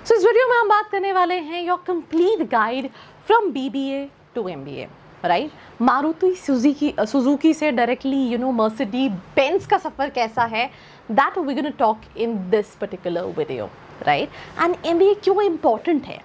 सो इस वीडियो में हम बात करने वाले हैं your complete guide from BBA to MBA, right. Maruti Suzuki से डायरेक्टली मर्सिडीज बेंज का सफ़र कैसा है, that we gonna talk in this particular video, right. And MBA क्यों इम्पॉर्टेंट है,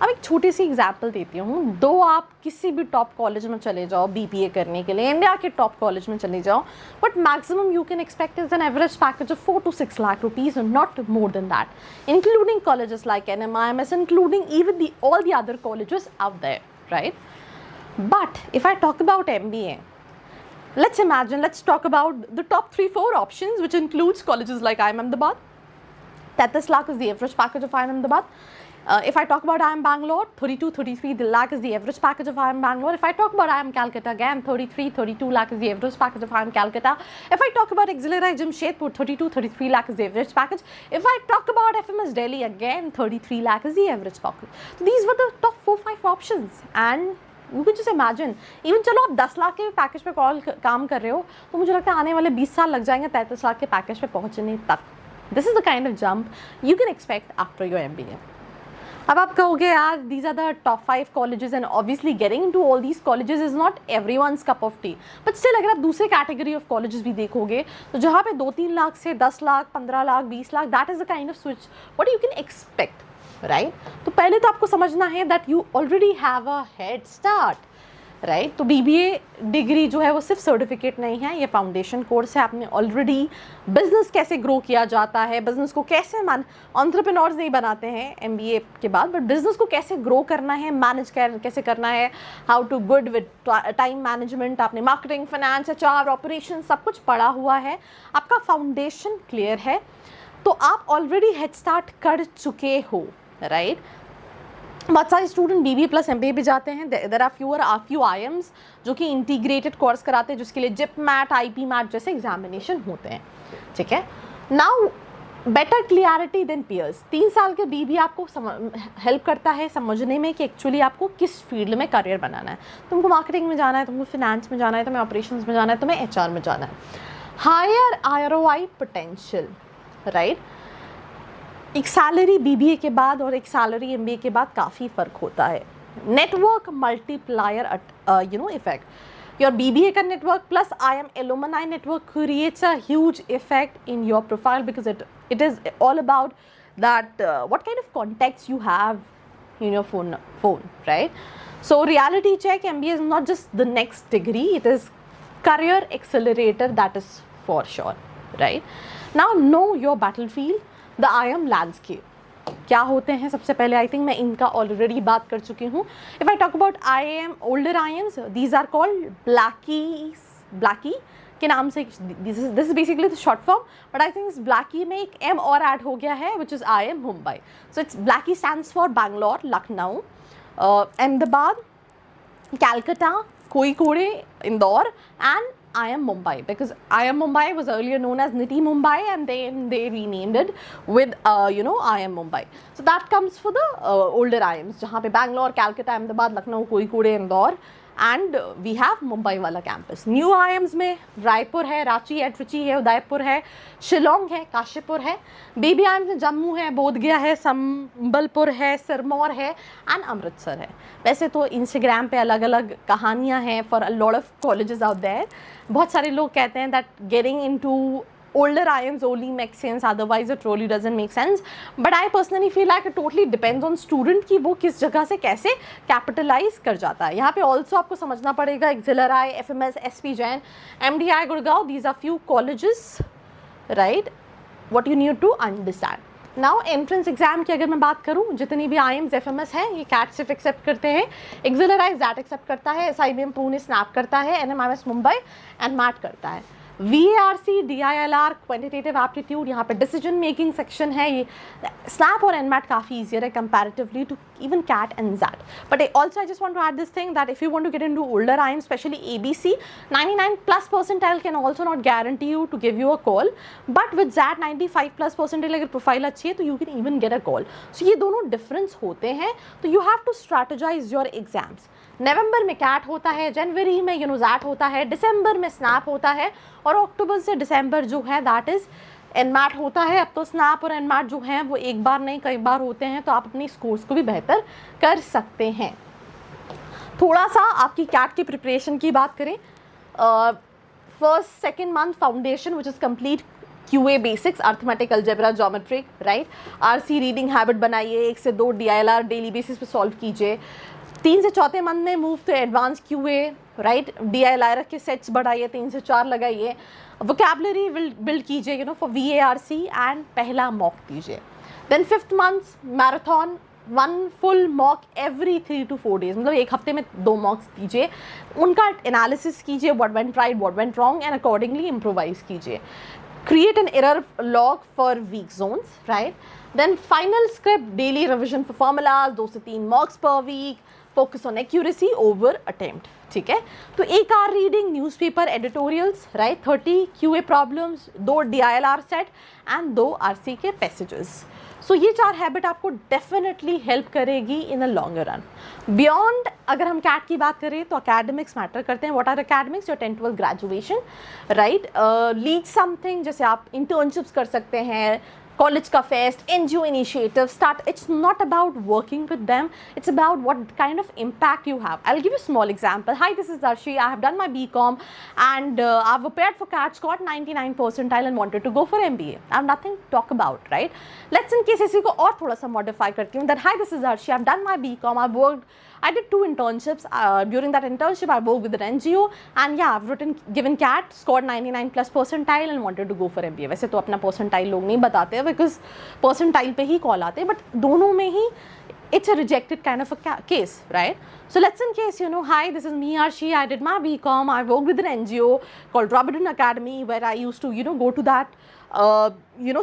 अब एक छोटी सी एग्जाम्पल देती हूँ। दो आप किसी भी टॉप कॉलेज में चले जाओ BBA करने के लिए, इंडिया के टॉप कॉलेज में चले जाओ, but maximum you can expect is an average package of 4 to 6 lakh rupees, not more than that, including colleges like NMIMS, including even all the other colleges out there, right? But if I talk about MBA, let's talk about the top 3-4 options, which includes colleges like IIM Ahmedabad. 33 lakh is the average package of IIM Ahmedabad. If I talk about IIM Bangalore, 32-33 lakh is the average package of IIM Bangalore. If I talk about IIM Calcutta, again 33-32 lakh is the average package of IIM Calcutta. If I talk about Auxiliary Jamshedpur, 32-33 lakh is the average package. If I talk about FMS Delhi, again 33 lakh is the average package. So these were the top 4-5 options, and you could just imagine, even चलो आप 10 लाख के package पे काम कर रहे हो, तो मुझे लगता है आने वाले 20 साल लग जाएंगे 33 लाख के पैकेज पे पहुंचने तक. This is the kind of jump you can expect after your MBA. अब आप कहोगे यार these are the top 5 colleges and obviously getting into all these colleges is not everyone's cup of tea, but still अगर आप दूसरे category of colleges भी देखोगे तो जहाँ पे 2-3 लाख से 10 lakh 15 lakh 20 lakh, that is the kind off switch what you can expect, right. तो पहले तो आपको समझना है that you already have a head start, right. तो BBA डिग्री जो है वो सिर्फ सर्टिफिकेट नहीं है, ये फाउंडेशन कोर्स है। आपने ऑलरेडी बिजनेस कैसे ग्रो किया जाता है, बिजनेस को कैसे एंटरप्रेन्योर्स नहीं बनाते हैं MBA के बाद, बट बिजनेस को कैसे ग्रो करना है, मैनेज कैसे करना है, how to good with time management, आपने मार्केटिंग, फाइनेंस, HR, ऑपरेशन सब कुछ पढ़ा हुआ है, आपका फाउंडेशन क्लियर है, तो आप ऑलरेडी हेड स्टार्ट कर चुके हो, राइट। बहुत सारे स्टूडेंट BBA प्लस MBA भी जाते हैं। देयर आर फ्यू IIMs जो कि इंटीग्रेटेड कोर्स कराते हैं, जिसके लिए JIP मैट, IP मैट जैसे एग्जामिनेशन होते हैं, ठीक है। Now better clarity than peers, 3 साल के BBA आपको हेल्प करता है समझने में कि एक्चुअली आपको किस फील्ड में करियर बनाना है। तुमको मार्केटिंग में जाना है, तुमको फिनेंस में जाना है, तुम्हें ऑपरेशंस में जाना है, तुम्हें HR में जाना है। Higher ROI potential, right. एक सैलरी BBA के बाद और एक सैलरी MBA के बाद काफ़ी फ़र्क होता है। Network multiplier effect, your BBA का network plus IIM alumni network creates a huge effect in your profile, because it is all about that what kind of contacts you have in your phone, right? So reality check, MBA is not just the next degree, it is career accelerator, that is for sure, right? Now know your battlefield, the IIM landscape क्या होते हैं। सबसे पहले I think मैं इनका already बात कर चुकी हूँ। If I talk about IIM older IIMs, these are called BLACKI के नाम से, this is basically the short form, but I think इस ब्लैकी में एक M और ऐड हो गया है, which is IIM Mumbai. So it's BLACKI stands for Bangalore, Lucknow, Ahmedabad, Calcutta, Kozhikode, Indore, and IIM Mumbai, because IIM Mumbai was earlier known as NITI Mumbai, and then they renamed it with IIM Mumbai. So that comes for the older IIMs, जहाँ पे Bangalore, Calcutta, Ahmedabad, Lucknow, Kozhikode, Indore, and we have Mumbai वाला campus. New IIMs में रायपुर है, रांची है, ट्रिची है, उदयपुर है, शिलोंग है, काशीपुर है। BB IIMs में जम्मू है, बोधगया है, संबलपुर है, सिरमौर है, एंड अमृतसर है। वैसे तो इंस्टाग्राम पे अलग अलग कहानियाँ हैं for a lot of colleges out there. बहुत सारे लोग कहते हैं that getting into older IIMs only makes sense, otherwise it really doesn't make sense, but I personally feel like it totally depends on student कि वो किस जगह से कैसे कैपिटलाइज कर जाता है। यहाँ पे ऑल्सो आपको समझना पड़ेगा axillary, FMS, SP Jain, MDI Gurgaon, these are few colleges, right, what you need to understand। Now entrance exam की अगर मैं बात करूँ, जितनी भी IIMs FMS हैं ये CAT सिर्फ एक्सेप्ट करते हैं, एक्सिलरी ZAT एक्सेप्ट करता है, SIBM पुणे स्नैप करता है, NMIMS मुंबई एंड मैट करता है। VARC, DILR, क्वान्टिटेटिव एप्टीट्यूड, यहाँ पे डिसीजन मेकिंग सेक्शन है। ये स्नैप और NMAT काफ़ी ईजियर है comparatively to even CAT and ZAT. But also I just want to add this thing that if you want to get into older IIMs, especially ABC, 99+ percentile can also not guarantee you to give you a call. But with ZAT 95+ percentile अगर profile अच्छी है तो you can even get a call. So ये दोनों difference होते हैं, तो you have to strategize your exams. नवंबर में CAT होता है, जनवरी में ZAT होता है, दिसंबर में स्नैप होता है, और अक्टूबर से दिसंबर जो है दैट इज़ एनमैट होता है, अब तो स्नैप और एनमैट जो हैं वो एक बार नहीं कई बार होते हैं, तो आप अपनी स्कोर्स को भी बेहतर कर सकते हैं। थोड़ा सा आपकी कैट की प्रिपरेशन की बात करें, first second month foundation which is complete QA basics, arithmetic, algebra, geometric, right. RC reading habit बनाइए, 1 से 2 DILR डेली बेसिस पे सॉल्व कीजिए। 3 से 4 मंथ में move to advance QA, right. DILR के सेट्स बढ़ाइए, 3 से 4 लगाइए। वोकैबुलरी बिल्ड कीजिए फॉर VARC एंड पहला मॉक दीजिए। Then 5th month marathon, 1 full mock every 3 to 4 days, मतलब एक हफ्ते में 2 मॉक्स दीजिए, उनका एनालिसिस कीजिए, what went right what went wrong and accordingly improvise कीजिए। Create an error log for weak zones, right? Then final script, daily revision for formulas, 2 से 3 mocks per week, focus on accuracy over attempt, ठीक है। तो 1 hour reading, newspaper editorials, right? 30 QA problems, 2 DILR set and 2 RC के passages. सो ये 4 habit आपको definitely help करेगी इन a longer run. Beyond अगर हम कैट की बात करें तो अकेडमिक्स मैटर करते हैं। What are academics? Your 10th 12th graduation, right. Lead something, जैसे आप इंटर्नशिप्स कर सकते हैं, कॉलेज का fest, NGO initiative start. It's not about working with them, it's about what kind of impact you have. I'll give you a small example. Hi, this is Darshi. I have done my BCom and I've prepared for CAT, got 99 percentile and wanted to go for MBA. I have nothing to talk about, right? Let's in case इसी को और थोड़ा सा modify करती हूँ that hi, this is Darshi. I've done my BCom. I did 2 internships. During that internship, I worked with an NGO and yeah, I've given CAT, scored 99 plus percentile and wanted to go for MBA. वैसे तो अपना percentile लोग नहीं बताते हैं because percentile पे ही call आते हैं, but दोनों में ही it's a rejected kind of a case, right? So let's in case, hi, this is me, Arshi. I did my BCom. I worked with an NGO called Robertson Academy where I used to, go to that,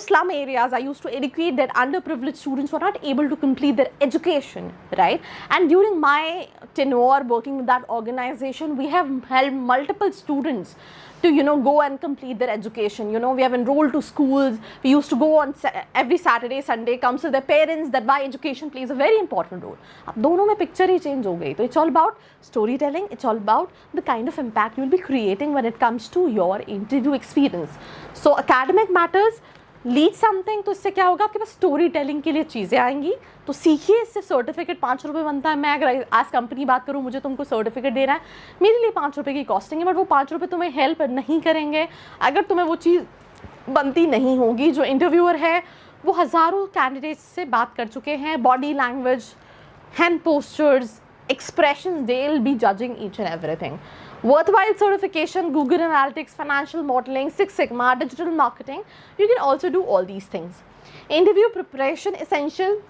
slum areas. I used to educate that underprivileged students who are not able to complete their education, right? And during my tenure working with that organization, we have helped multiple students to go and complete their education. We have enrolled to schools. We used to go on every Saturday, Sunday, comes to their parents that why education plays a very important role. अब दोनों में picture ही change हो गई। तो it's all about storytelling. It's all about the kind of impact you will be creating when it comes to your interview experience. So academic matters. Lead something, तो इससे क्या होगा, आपके पास स्टोरी टेलिंग के लिए चीज़ें आएंगी, तो सीखिए। इससे सर्टिफिकेट 5 रुपये बनता है। मैं अगर आज कंपनी बात करूँ, मुझे तुमको सर्टिफिकेट देना है, मेरे लिए 5 रुपये की कॉस्टिंग है, बट वो 5 रुपये तुम्हें हेल्प नहीं करेंगे अगर तुम्हें वो चीज़ बनती नहीं होगी। जो इंटरव्यूअर है वो हज़ारों कैंडिडेट्स से बात कर चुके हैं, body language, hand postures, expressions, they'll be judging each and everything. Worthwhile certification, Google Analytics, financial modeling, Six Sigma, digital marketing. You can also do all these things. Interview preparation essential,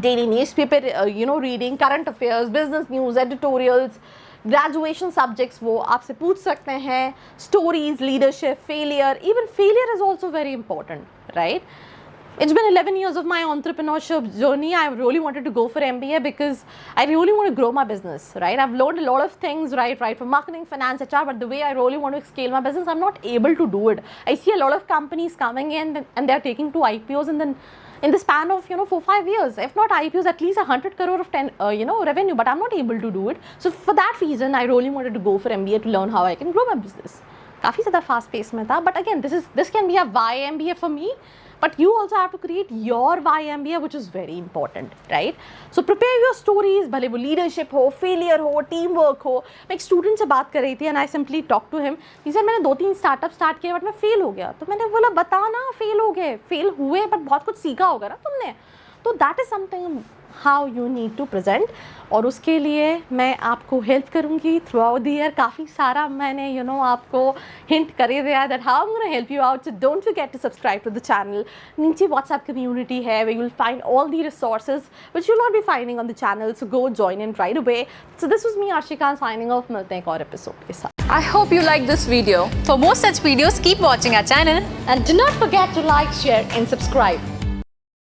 daily newspaper, reading, current affairs, business news, editorials, graduation subjects वो आपसे पूछ सकते हैं, stories, leadership, failure. Even failure is also very important, right? It's been 11 years of my entrepreneurship journey. I really wanted to go for MBA because I really want to grow my business, right? I've learned a lot of things, right from marketing, finance, HR, but the way I really want to scale my business, I'm not able to do it. I see a lot of companies coming in and they're taking 2 IPOs and then in the span of 4-5 years, if not IPOs, at least 100 crore of revenue, but I'm not able to do it. So for that reason, I really wanted to go for MBA to learn how I can grow my business. काफ़ी ज़्यादा fast pace में था, but again, this can be a why MBA for me. But you also have to create your why MBA, which is very important, right? So prepare your stories, भले वो leadership हो, failure हो, teamwork हो। मैं एक student से बात कर रही थी and I simply talked to him. He said मैंने 2-3 startup start किए but मैं fail हो गया। तो मैंने बोला बताना fail हो गए, fail हुए but बहुत कुछ सीखा होगा ना तुमने। तो that is something how you need to present, और उसके लिए मैं आपको हेल्प करूँगी थ्रू आउट द ईयर। काफ़ी सारा मैंने आपको हिंट कर ही दिया that how I am gonna help you out. So don't forget to subscribe to the channel. नीचे व्हाट्सएप कम्युनिटी है, we will find all the resources which you will not be finding on the channel, so go join in right away. So this was me Ashika signing off. मिलते हैं एक और episode के साथ। I hope you like this video. For more such videos, keep watching our channel and do not forget to like, share and subscribe.